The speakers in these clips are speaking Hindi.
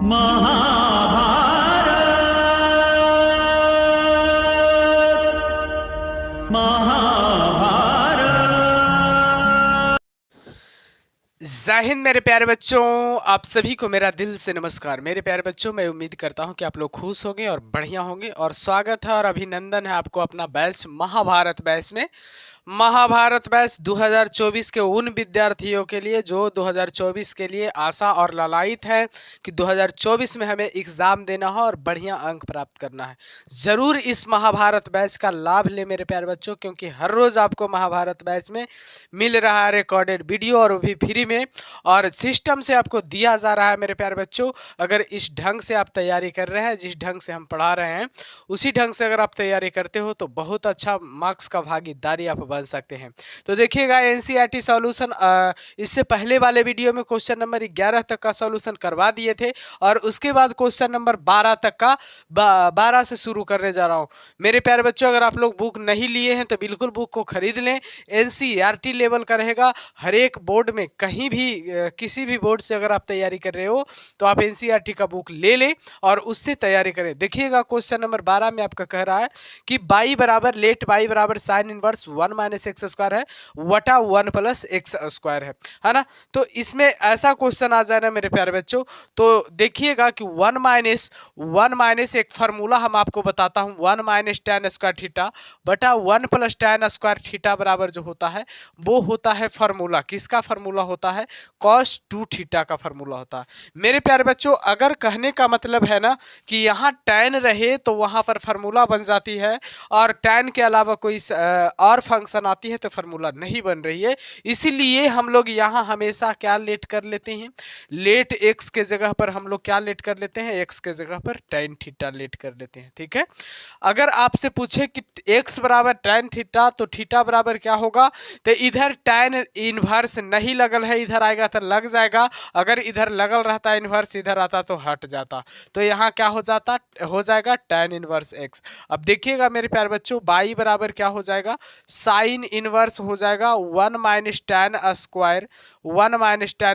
महाभारत महाभारत। जय हिंद मेरे प्यारे बच्चों, आप सभी को मेरा दिल से नमस्कार। मेरे प्यारे बच्चों, मैं उम्मीद करता हूं कि आप लोग खुश होंगे और बढ़िया होंगे, और स्वागत है और अभिनंदन है आपको अपना बैच महाभारत बैच में। महाभारत बैच 2024 के उन विद्यार्थियों के लिए जो 2024 के लिए आशा और लालायित है कि 2024 में हमें एग्ज़ाम देना हो और बढ़िया अंक प्राप्त करना है। ज़रूर इस महाभारत बैच का लाभ ले मेरे प्यारे बच्चों, क्योंकि हर रोज़ आपको महाभारत बैच में मिल रहा है रिकॉर्डेड वीडियो, और वो भी फ्री में, और सिस्टम से आपको दिया जा रहा है मेरे प्यारे बच्चों। अगर इस ढंग से आप तैयारी कर रहे हैं, जिस ढंग से हम पढ़ा रहे हैं उसी ढंग से अगर आप तैयारी करते हो तो बहुत अच्छा मार्क्स का भागीदारी आप बन सकते हैं। तो देखिएगा, एनसीईआरटी सॉल्यूशन इससे पहले वाले वीडियो में क्वेश्चन नंबर 11 तक का सॉल्यूशन करवा दिए थे, और उसके बाद क्वेश्चन नंबर 12 तक का 12 से शुरू करने जा रहा हूं। मेरे प्यारे बच्चों, अगर आप लोग बुक नहीं लिए हैं तो बिल्कुल बुक को खरीद लें। एनसीईआरटी लेवल का रहेगा, हर एक बोर्ड में कहीं भी किसी भी बोर्ड से अगर आप तैयारी कर रहे हो तो आप एनसीईआरटी का बुक ले लें और उससे तैयारी करें। देखिएगा, क्वेश्चन नंबर 12 में आपका कह रहा है कि बाई बराबर लेट बाई बराबर sine inverse 1 minus x square है वटा 1 प्लस एक्स स्क्वायर है ना। तो इसमें ऐसा क्वेश्चन आ जाए ना मेरे प्यारे बच्चों, तो देखिएगा कि 1 माइनस एक फार्मूला हम आपको बताता हूं, 1 माइनस tan स्क्वायर थीटा बटा 1 प्लस tan स्क्वायर थीटा बराबर जो होता है वो होता है फार्मूला। किसका फार्मूला होता है? cos 2 थीटा का फार्मूला होता है। मेरे प्यारे बच्चों, अगर कहने का मतलब है ना कि यहाँ tan रहे तो वहां पर फार्मूला बन जाती है, और tan के अलावा कोई और फंक्शन आती है तो फार्मूला नहीं बन रही है। इसीलिए हम लोग यहाँ हमेशा क्या लेट कर लेते हैं? लेट x के जगह पर हम लोग क्या लेट कर लेते हैं? x के जगह पर tan थीटा लेट कर लेते हैं। ठीक है, अगर आपसे पूछे कि x बराबर tan थीटा तो थीटा बराबर क्या होगा, तो इधर tan इनवर्स नहीं लगल है, इधर आएगा तो लग जाएगा। अगर इधर लगल रहता इनवर्स, इधर आता तो हट जाता, तो यहाँ क्या हो जाता? हो जाएगा tan इनवर्स x। अब देखिएगा मेरे प्यारे बच्चों, बाई बराबर क्या हो जाएगा? साइन इनवर्स हो जाएगा 1 माइनस tan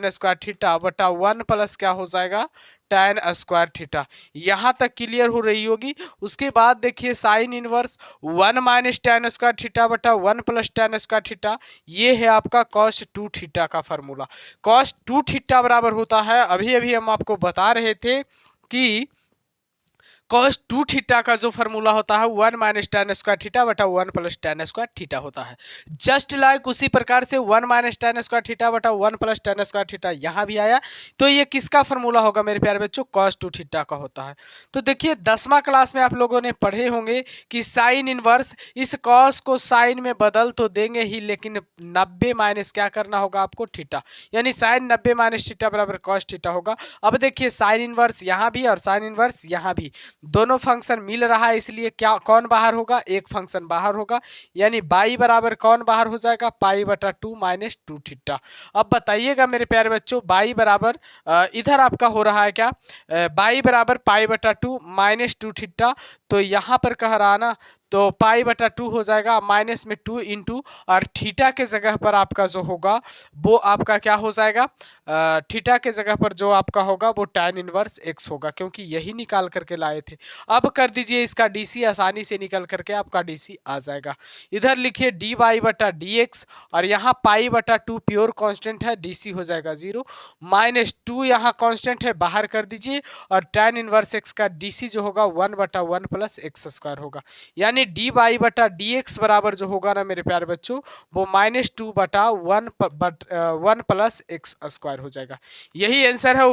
स्क्वायर थीटा बटा 1 प्लस क्या हो जाएगा? tan square theta. यहाँ तक क्लियर हो रही होगी। उसके बाद देखिए, sine inverse 1 minus tan square theta बटा 1 प्लस tan स्क्वायर थीटा, ये है आपका cos 2 थीटा का फार्मूला। cos 2 थीटा बराबर होता है, अभी अभी हम आपको बता रहे थे कि cos 2 थीटा का जो फार्मूला होता है 1 माइनस tan स्क्वायर थीटा बटा 1 प्लस tan स्क्वायर थीटा होता है। जस्ट लाइक उसी प्रकार से 1 माइनस tan स्क्वायर थीटा बटा 1 प्लस tan स्क्वायर थीटा यहाँ भी आया, तो ये किसका फार्मूला होगा मेरे प्यारे बच्चों? cos 2 थीटा का होता है। तो देखिए, 10वां क्लास में आप लोगों ने पढ़े होंगे कि साइन इनवर्स, इस cos को साइन में बदल तो देंगे ही, लेकिन 90 माइनस क्या करना होगा आपको? थीटा, यानी साइन 90 माइनस थीटा बराबर cos थीटा होगा। अब देखिए, साइन इनवर्स यहाँ भी और साइन इनवर्स यहाँ भी, दोनों फंक्शन मिल रहा है, इसलिए क्या कौन बाहर होगा? एक फंक्शन बाहर होगा, यानी बाई बराबर कौन बाहर हो जाएगा? पाई बटा 2 माइनस 2 थीटा। अब बताइएगा मेरे प्यारे बच्चों, बाई बराबर इधर आपका हो रहा है क्या? बाई बराबर पाई बटा 2 माइनस 2 थीटा, तो यहाँ पर कह रहा ना, तो पाई बटा 2 हो जाएगा, माइनस में 2 इंटू, और थीटा के जगह पर आपका जो होगा वो आपका क्या हो जाएगा? थीटा के जगह पर जो आपका होगा वो tan इनवर्स x होगा, क्योंकि यही निकाल करके लाए थे। अब कर दीजिए इसका डीसी, आसानी से निकल करके आपका डीसी आ जाएगा। इधर लिखिए डी वाई बटा डी एक्स, और यहाँ पाई बटा 2 प्योर कांस्टेंट है, डीसी हो जाएगा 0, माइनस 2 यहाँ कांस्टेंट है, बाहर कर दीजिए, और tan इनवर्स x का डीसी जो होगा 1 बटा 1 प्लस एक्स स्क्वायर होगा, यानी डी वाई बटा डी एक्स बराबर जो होगा ना मेरे प्यारे बच्चों, वो माइनस 2 बटा 1 प्लस एक्स स्क्वायर हो जाएगा। यही आंसर है।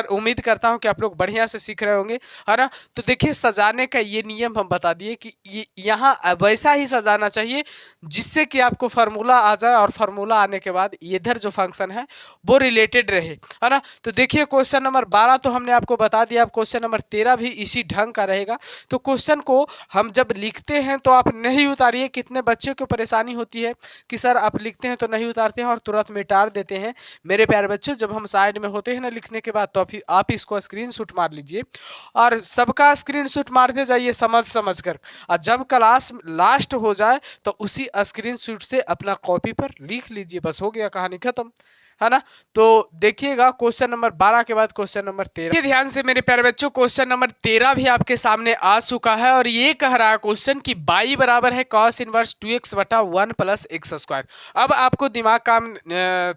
उम्मीद करता हूं कि आप लोग बढ़िया से सीख रहे होंगे, है ना। तो देखिए, सजाने का ये नियम हम बता दिए कि यहाँ वैसा ही सजाना चाहिए जिससे कि आपको फार्मूला आ जाए, और फार्मूला आने के बाद इधर जो फंक्शन है वो रिलेटेड रहे, है ना। तो देखिए, क्वेश्चन नंबर 12 तो हमने आपको बता दिया, अब क्वेश्चन नंबर 13 भी इसी ढंग का रहेगा। तो क्वेश्चन को हम जब लिखते हैं तो आप नहीं उतारिए। कितने बच्चों को परेशानी होती है कि सर आप लिखते हैं तो नहीं उतारते हैं और तुरंत मिटा देते हैं। मेरे प्यारे बच्चों, जब हम साइड में होते हैं ना लिखने के बाद, तो आप इसको स्क्रीनशॉट मार लीजिए, और सबका स्क्रीनशॉट मारते जाइए समझ कर, और जब क्लास लास्ट हो जाए तो उसी स्क्रीनशॉट से अपना कॉपी पर लिख लीजिए। बस हो गया, कहानी खत्म। है ना। तो देखिएगा क्वेश्चन नंबर 12 के बाद क्वेश्चन नंबर 13, ध्यान से मेरे प्यारे बच्चों क्वेश्चन नंबर 13 भी आपके सामने आ चुका है और ये कह रहा है क्वेश्चन कि y बराबर है cos इनवर्स 2x बटा 1 प्लस एक्स स्क्वायर। अब आपको दिमाग काम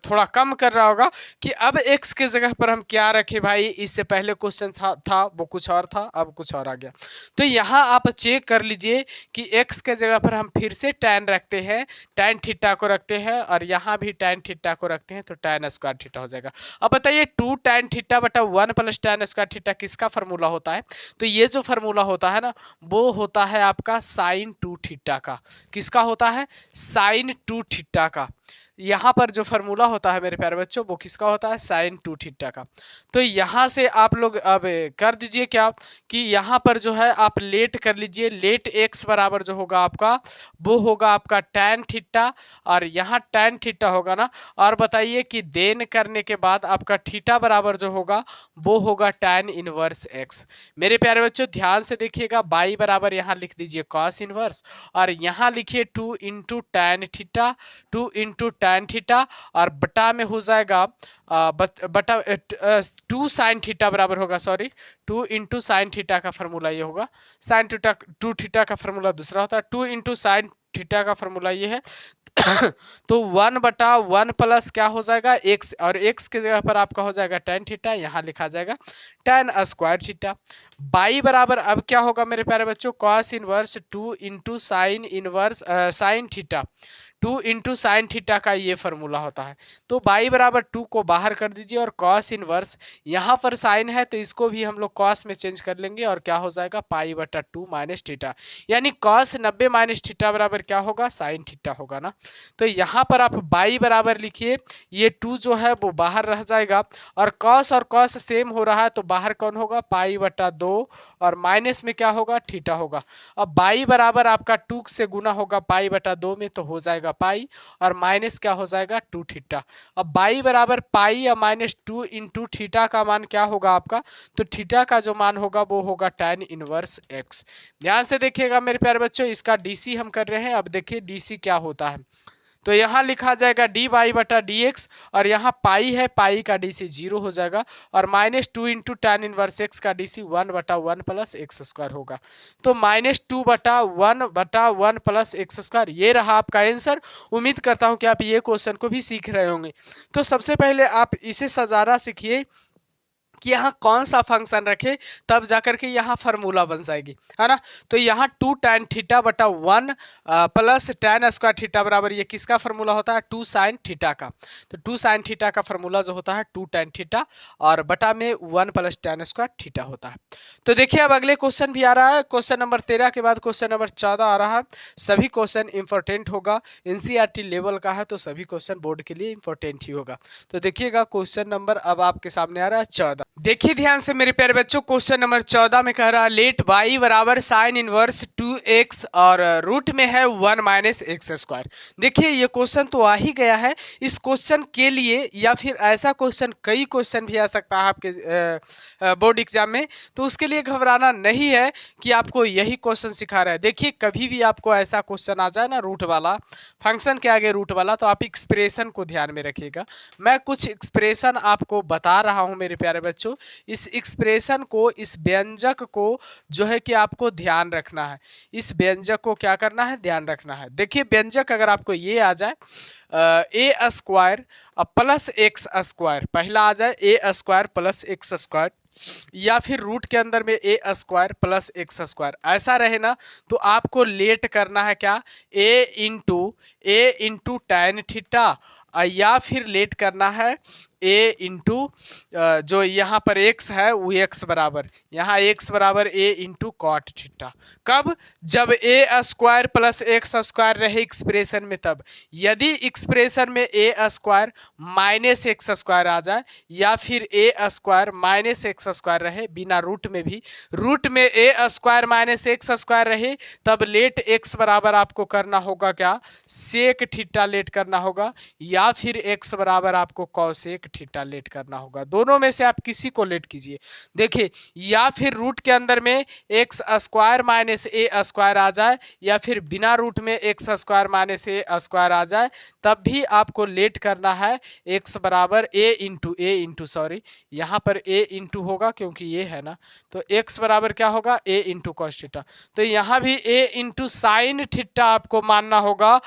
थोड़ा कम कर रहा होगा कि अब x के जगह पर हम क्या रखें भाई, इससे पहले क्वेश्चन था वो कुछ और था, अब कुछ और आ गया। तो यहाँ आप चेक कर लीजिए कि x के जगह पर हम फिर से tan रखते हैं, tan थीटा को रखते हैं और यहाँ भी tan थीटा को रखते हैं, तो tan स्क्वायर थीटा हो जाएगा। अब बताइए 2 tan थीटा बटा 1 प्लस tan स्क्वायर थीटा किसका फॉर्मूला होता है? तो ये जो फॉर्मूला होता है ना, वो होता है आपका sin 2 थीटा का। किसका होता है? sin 2 थीटा का। यहाँ पर जो फार्मूला होता है मेरे प्यारे बच्चों वो किसका होता है? साइन 2 थीटा का। तो यहाँ से आप लोग अब कर दीजिए क्या कि यहाँ पर जो है आप लेट कर लीजिए, लेट एक्स बराबर जो होगा आपका वो होगा आपका tan थीटा और यहाँ tan थीटा होगा ना। और बताइए कि देन करने के बाद आपका थीटा बराबर जो होगा वो होगा tan इनवर्स एक्स। मेरे प्यारे बच्चों ध्यान से देखिएगा, बाई बराबर यहाँ लिख दीजिए cos इनवर्स और यहाँ लिखिए 2 into tan theta, 2 into tan theta और बटा में हो जाएगा बटा 2 साइन थीटा बराबर होगा, सॉरी 2 इंटू साइन थीटा का फॉर्मूला ये होगा। साइन थीटा 2 थीटा का फॉर्मूला दूसरा होता है, 2 इंटू साइन थीटा का फॉर्मूला ये है। तो 1 बटा 1 प्लस क्या हो जाएगा x, और x के जगह पर आपका हो जाएगा tan थीटा, यहाँ लिखा जाएगा tan स्क्वायर थीटा। बाई बराबर अब क्या होगा मेरे प्यारे बच्चों? cos inverse 2 into sine inverse sine theta, 2 into sine theta का ये फॉर्मूला होता है। तो बाई बराबर 2 को बाहर कर दीजिए और cos इनवर्स यहाँ पर साइन है तो इसको भी हम लोग cos में चेंज कर लेंगे और क्या हो जाएगा पाई बटा 2 माइनस थीटा, यानी cos 90 माइनस थीटा बराबर क्या होगा? साइन थीटा होगा ना। तो यहाँ पर आप बाई बराबर लिखिए, ये 2 जो है वो बाहर रह जाएगा और cos सेम हो रहा है तो बाहर कौन होगा? पाई बटा 2 और माइनस में क्या होगा? थीटा होगा। अब बाई बराबर आपका 2 से गुना होगा पाई बटा 2 में तो हो जाएगा पाई और माइनस क्या हो जाएगा? 2 थीटा। अब बाई बराबर पाई या माइनस 2 इंटू थीटा का मान क्या होगा आपका? तो थीटा का जो मान होगा वो होगा tan इनवर्स एक्स। ध्यान से देखिएगा मेरे प्यारे बच्चों, इसका डीसी हम कर रहे हैं। अब देखिए डीसी क्या होता है, तो यहाँ लिखा जाएगा डी वाई बटा डी एक्स और यहाँ पाई है, पाई का डीसी 0 हो जाएगा और minus 2 into tan inverse X का डीसी 1 बटा 1 प्लस एक्स स्क्वायर होगा। तो माइनस 2 बटा 1 प्लस एक्स स्क्वायर, ये रहा आपका आंसर। उम्मीद करता हूँ कि आप ये क्वेश्चन को भी सीख रहे होंगे। तो सबसे पहले आप इसे सजाना सीखिए कि यहाँ कौन सा फंक्शन रखे, तब जाकर के यहाँ फार्मूला बन जाएगी, है ना। तो यहाँ 2 tan थीटा बटा 1 प्लस tan स्क्वायर थीटा बराबर ये किसका फार्मूला होता है? 2 साइन थीटा का। तो 2 साइन थीटा का फार्मूला जो होता है 2 tan थीटा और बटा में 1 प्लस tan स्क्वायर थीटा होता है। तो देखिए अब अगले क्वेश्चन भी आ रहा है, क्वेश्चन नंबर 13 के बाद क्वेश्चन नंबर 14 आ रहा है। सभी क्वेश्चन इंपॉर्टेंट होगा, एनसीईआरटी लेवल का है तो सभी क्वेश्चन बोर्ड के लिए इंपॉर्टेंट ही होगा। तो देखिएगा क्वेश्चन नंबर अब आपके सामने आ रहा है 14। देखिए ध्यान से मेरे प्यारे बच्चों, क्वेश्चन नंबर 14 में कह रहा है लेट y बराबर साइन इनवर्स 2x और रूट में है 1 माइनस एक्स स्क्वायर। देखिए ये क्वेश्चन तो आ ही गया है। इस क्वेश्चन के लिए या फिर ऐसा क्वेश्चन, कई क्वेश्चन भी आ सकता है आपके बोर्ड एग्जाम में, तो उसके लिए घबराना नहीं है कि आपको यही क्वेश्चन सिखा रहा है। देखिए कभी भी आपको ऐसा क्वेश्चन आ जाए ना रूट वाला, फंक्शन के आगे रूट वाला, तो आप एक्सप्रेशन को ध्यान में रखिएगा। मैं कुछ एक्सप्रेशन आपको बता रहा हूँ मेरे प्यारे बच्चों, इस एक्सप्रेशन को, इस व्यंजक को जो है कि आपको ध्यान रखना है। इस व्यंजक को क्या करना है? ध्यान रखना है। देखिए व्यंजक अगर आपको ये आ जाए ए स्क्वायर प्लस एक्स स्क्वायर, पहला आ जाए ए स्क्वायर प्लस एक्स स्क्वायर, या फिर रूट के अंदर में ए स्क्वायर प्लस एक्स स्क्वायर, ऐसा रहे ना तो आपको लेट करना है क्या? ए इंटू tan थीटा, या फिर लेट करना है ए इंटू जो यहाँ पर x है वो x बराबर, यहाँ x बराबर a इंटू कॉट थीटा। कब? जब a square plus x square रहे एक्सप्रेशन में, तब। यदि एक्सप्रेशन में a square minus x square आ जाए या फिर a square minus x square रहे बिना रूट में भी, रूट में a square minus x square रहे, तब लेट x बराबर आपको करना होगा क्या? सेक थीटा लेट करना होगा, या फिर x बराबर आपको कॉसेक थीटा लेट करना होगा। दोनों में से आप किसी को लेट कीजिए। देखिए, या फिर रूट के अंदर में एक्स स्क्वायर माइनस ए स्क्वायर आ जाए, या फिर बिना रूट में एक्स स्क्वायर माइनस ए स्क्वायर आ जाए, तब भी आपको लेट करना है एक्स बराबर ए इंटू सॉरी, यहाँ पर ए इंटू होगा क्योंकि ये है ना, तो एक्स बराबर क्या होगा, ए इंटू कॉस थीटा। तो यहाँ भी ए इंटू साइन थीटा आपको मानना होगा,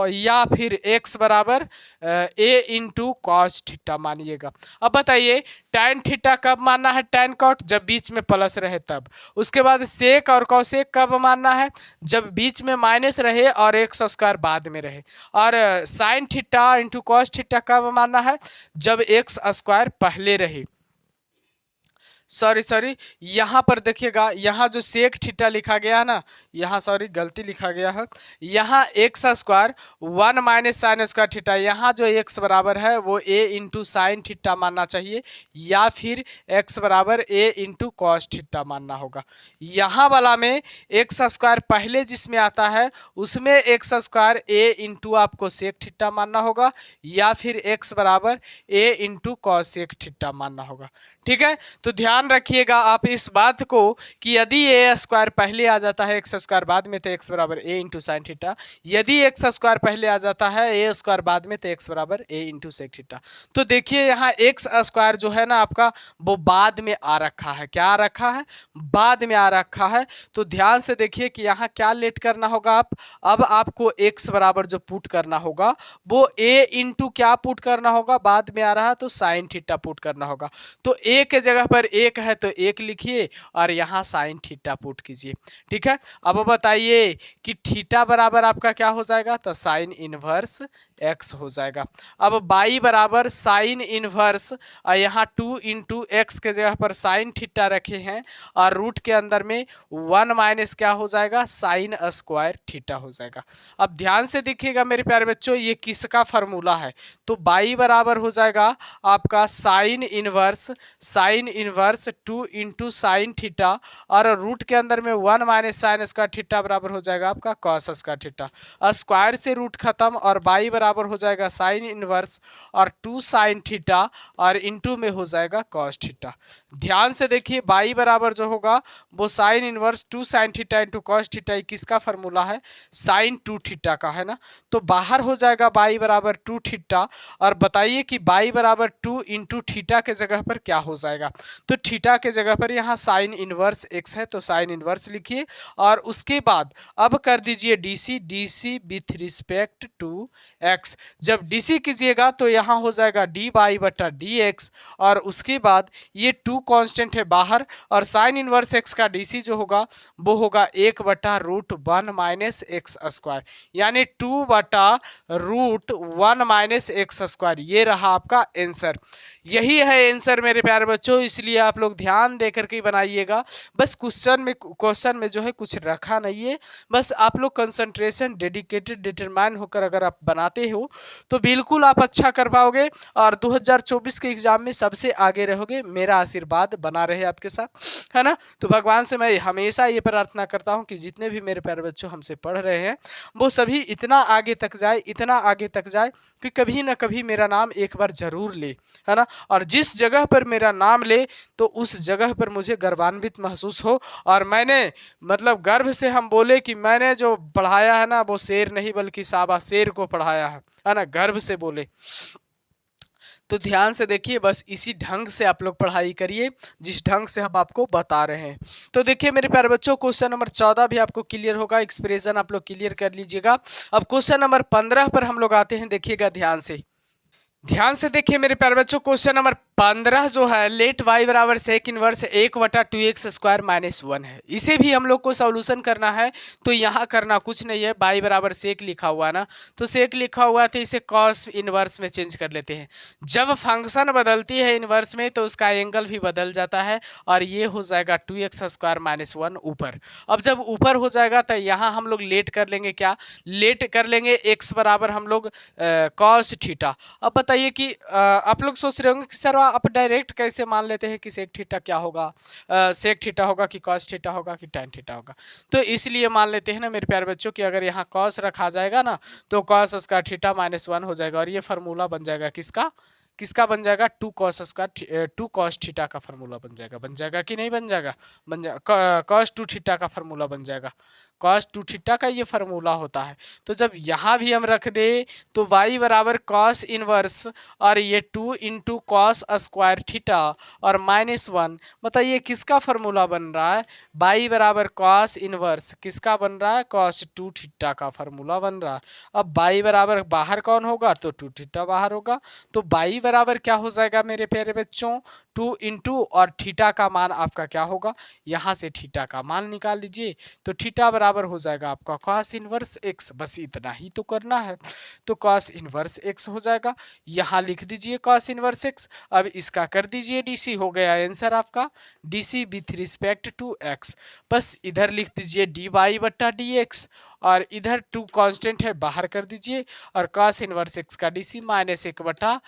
या फिर एक्स बराबर ए इंटू कॉस थीटा मानिएगा। अब बताइए टैन थीटा कब मानना है, टैन कॉट जब बीच में प्लस रहे तब। उसके बाद सेक और कॉसेक कब मानना है, जब बीच में माइनस रहे और एक्स स्क्वायर बाद में रहे। और sine theta into cos theta कब मानना है, जब एक्स स्क्वायर पहले रहे। सॉरी यहाँ पर देखिएगा, यहाँ जो सेक थीटा लिखा गया है ना, यहाँ सॉरी गलती लिखा गया है, यहाँ x square 1 minus sine square theta, यहाँ जो एक्स बराबर है वो ए इंटू साइन थीटा मानना चाहिए, या फिर एक्स बराबर ए इंटू कॉस थीटा मानना होगा। यहाँ वाला में एक्स स्क्वायर पहले जिसमें आता है उसमें एक्स स्क्वायर ए इंटू आपको सेक थीटा मानना होगा, या फिर एक्स बराबर ए इंटू कॉस सेक थीटा मानना होगा। ठीक है, तो ध्यान रखिएगा आप इस बात को कि यदि ए स्क्वायर पहले आ जाता है एक्स स्क्वायर बाद में तो एक्स बराबर ए इंटू साइन थीटा, यदि एक्स स्क्वायर पहले आ जाता है ए स्क्वायर बाद में तो एक्स बराबर ए इंटू सेक थीटा। तो देखिए यहाँ एक्स स्क्वायर जो है ना आपका वो बाद में आ रखा है, क्या आ रखा है, बाद में आ रखा है। तो ध्यान से देखिए कि यहाँ क्या लेट करना होगा आप, अब आपको एक्स बराबर जो पुट करना होगा वो ए इंटू क्या पुट करना होगा, बाद में आ रहा है तो साइन थीटा पुट करना होगा। तो ए के जगह पर एक है तो एक लिखिए और यहाँ साइन थीटा पुट कीजिए। ठीक है, अब बताइए कि थीटा बराबर आपका क्या हो जाएगा, तो साइन इनवर्स एक्स हो जाएगा। अब बाई बराबर साइन इनवर्स, यहाँ 2 इंटू एक्स के जगह पर साइन थीटा रखे हैं और रूट के अंदर में 1 माइनस क्या हो जाएगा, साइन स्क्वायर थीटा हो जाएगा। अब ध्यान से देखिएगा मेरे प्यारे बच्चों, ये किसका फार्मूला है, तो बाई बराबर हो जाएगा आपका sine inverse 2 into sine theta, और रूट के अंदर में 1 माइनस साइन स्क्वायर थीटा बराबर हो जाएगा आपका कॉस स्क्वायर थीटा। स्क्वायर से रूट खत्म और बाई बराबर हो जाएगा साइन इनवर्स और 2 साइन थीटा और इंटू में हो जाएगा कॉस थीटा। ध्यान से देखिए बाई बराबर जो होगा वो sine inverse 2 sine theta into cos theta, किसका फार्मूला है, साइन 2 थीटा का है ना। तो बाहर हो जाएगा बाई बराबर 2 थीटा, और बताइए कि बाई बराबर 2 इंटू थीटा के जगह पर क्या हो जाएगा, तो थीटा के जगह पर यहाँ साइन इनवर्स एक्स है तो साइन इनवर्स लिखिए, और उसके बाद अब कर दीजिए DC with respect to X. जब डीसी कीजिएगा तो यहाँ हो जाएगा डी बाई बटा डी एक्स, और उसके बाद ये 2 कांस्टेंट है बाहर, और साइन इनवर्स एक्स का डीसी जो होगा वो होगा 1 बटा रूट 1 माइनस एक्स स्क्वायर, यानी 2 बटा रूट 1 माइनस एक्स स्क्वायर। ये रहा आपका आंसर, यही है आंसर मेरे प्यारे बच्चों, इसलिए आप लोग ध्यान दे करके बनाइएगा। बस क्वेश्चन में जो है कुछ रखा नहीं है, बस आप लोग कंसंट्रेशन डेडिकेटेड डिटरमाइन होकर अगर आप बनाते हो तो बिल्कुल आप अच्छा कर पाओगे और 2024 के एग्जाम में सबसे आगे रहोगे। मेरा आशीर्वाद बना रहे आपके साथ, है ना। तो भगवान से मैं हमेशा ये प्रार्थना करता हूँ कि जितने भी मेरे प्यारे बच्चों हमसे पढ़ रहे हैं वो सभी इतना आगे तक जाए कि कभी ना कभी मेरा नाम एक बार जरूर ले, है ना। और जिस जगह पर मेरा नाम ले तो उस जगह पर मुझे गर्वान्वित महसूस हो, और मैंने मतलब गर्व से हम बोले कि मैंने जो पढ़ाया है ना वो शेर नहीं बल्कि साबा शेर को पढ़ाया है ना, गर्व से बोले। तो ध्यान से देखिए, बस इसी ढंग से आप लोग पढ़ाई करिए जिस ढंग से हम आपको बता रहे हैं। तो देखिए मेरे प्यारे बच्चों, क्वेश्चन नंबर 14 भी आपको क्लियर होगा, एक्सप्रेशन आप लोग क्लियर कर लीजिएगा। अब क्वेश्चन नंबर 15 पर हम लोग आते हैं, देखिएगा ध्यान से देखिए मेरे प्यारे बच्चों, क्वेश्चन नंबर 15 जो है लेट वाई बराबर सेक इनवर्स 1 बटा 2x स्क्वायर माइनस 1 है। इसे भी हम लोग को सॉल्यूशन करना है, तो यहाँ करना कुछ नहीं है, बाई बराबर सेक लिखा हुआ है ना, तो सेक लिखा हुआ है तो इसे कॉस इनवर्स में चेंज कर लेते हैं। जब फंक्शन बदलती है इनवर्स में तो उसका एंगल भी बदल जाता है, और ये हो जाएगा 2x स्क्वायर माइनस 1 ऊपर। अब जब ऊपर हो जाएगा तो यहाँ हम लोग लेट कर लेंगे, क्या लेट कर लेंगे, x बराबर हम लोग कॉस थीटा। अब बताइए कि आप लोग सोच रहे होंगे कि सर आप डायरेक्ट कैसे मान लेते हैं कि सेक थीटा क्या होगा, सेक थीटा होगा कि कॉस थीटा होगा कि टैन थीटा होगा। तो इसलिए मान लेते हैं ना मेरे प्यारे बच्चों कि अगर यहाँ कॉस रखा जाएगा ना तो कॉस स्क्वायर थीटा माइनस 1 हो जाएगा, और ये फार्मूला बन जाएगा किसका, किसका बन जाएगा, 2 cos थीटा का फार्मूला बन जाएगा कि नहीं बन जाएगा, बन जाएगा, cos 2 थीटा का फार्मूला बन जाएगा, cos 2 थीटा का ये फार्मूला होता है। तो जब यहाँ भी हम रख दे तो y बराबर cos इनवर्स और ये 2 इंटू कॉस स्क्वायर थीटा और -1, बताइए किसका फार्मूला बन रहा है, y बराबर cos इनवर्स किसका बन रहा है, cos 2 थीटा का फार्मूला बन रहा है। अब y बराबर बाहर कौन होगा, तो 2 थीटा बाहर होगा, तो y बराबर क्या हो जाएगा मेरे प्यारे बच्चों, 2 इंटू और थीटा का मान आपका क्या होगा, यहाँ से थीटा का मान निकाल लीजिए, तो थीटा बराबर हो जाएगा आपका cos इनवर्स x, बस इतना ही तो करना है, तो cos इनवर्स x हो जाएगा, यहाँ लिख दीजिए cos इनवर्स x। अब इसका कर दीजिए dc, हो गया आंसर आपका dc with respect to x, बस इधर लिख दीजिए dy बट्टा dx और इधर 2 कांस्टेंट है बाहर कर दीजिए और cos इनवर्स x का dc -1 बटा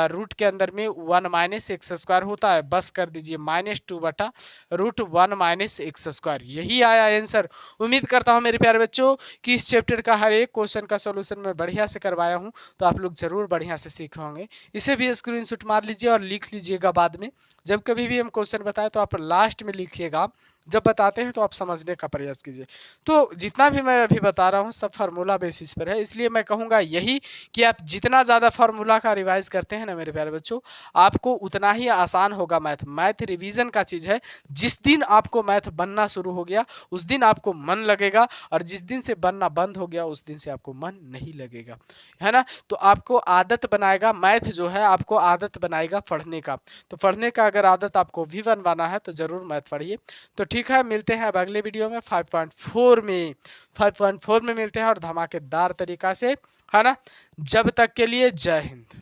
रूट के अंदर में 1 माइनस एक्स स्क्वायर होता है, बस कर दीजिए -2 बटा रूट 1 माइनस एक्स स्क्वायर, यही आया आंसर। उम्मीद करता हूँ मेरे प्यारे बच्चों कि इस चैप्टर का हर एक क्वेश्चन का सॉल्यूशन मैं बढ़िया से करवाया हूँ, तो आप लोग जरूर बढ़िया से सीखे होंगे। इसे भी स्क्रीनशॉट मार लीजिए और लिख लीजिएगा, बाद में जब कभी भी हम क्वेश्चन बताएं तो आप लास्ट में लिखिएगा, जब बताते हैं तो आप समझने का प्रयास कीजिए। तो जितना भी मैं अभी बता रहा हूँ सब फार्मूला बेसिस पर है, इसलिए मैं कहूँगा यही कि आप जितना ज़्यादा फार्मूला का रिवाइज करते हैं ना मेरे प्यारे बच्चों, आपको उतना ही आसान होगा मैथ। मैथ रिवीजन का चीज़ है, जिस दिन आपको मैथ बनना शुरू हो गया उस दिन आपको मन लगेगा, और जिस दिन से बनना बंद हो गया उस दिन से आपको मन नहीं लगेगा, है ना। तो आपको आदत बनाएगा मैथ जो है, आपको आदत बनाएगा पढ़ने का, तो पढ़ने का अगर आदत आपको भी बनवाना है तो ज़रूर मैथ पढ़िए। तो ठीक है, मिलते हैं अब अगले वीडियो में 5.4 में मिलते हैं और धमाकेदार तरीका से, है ना। जब तक के लिए जय हिंद।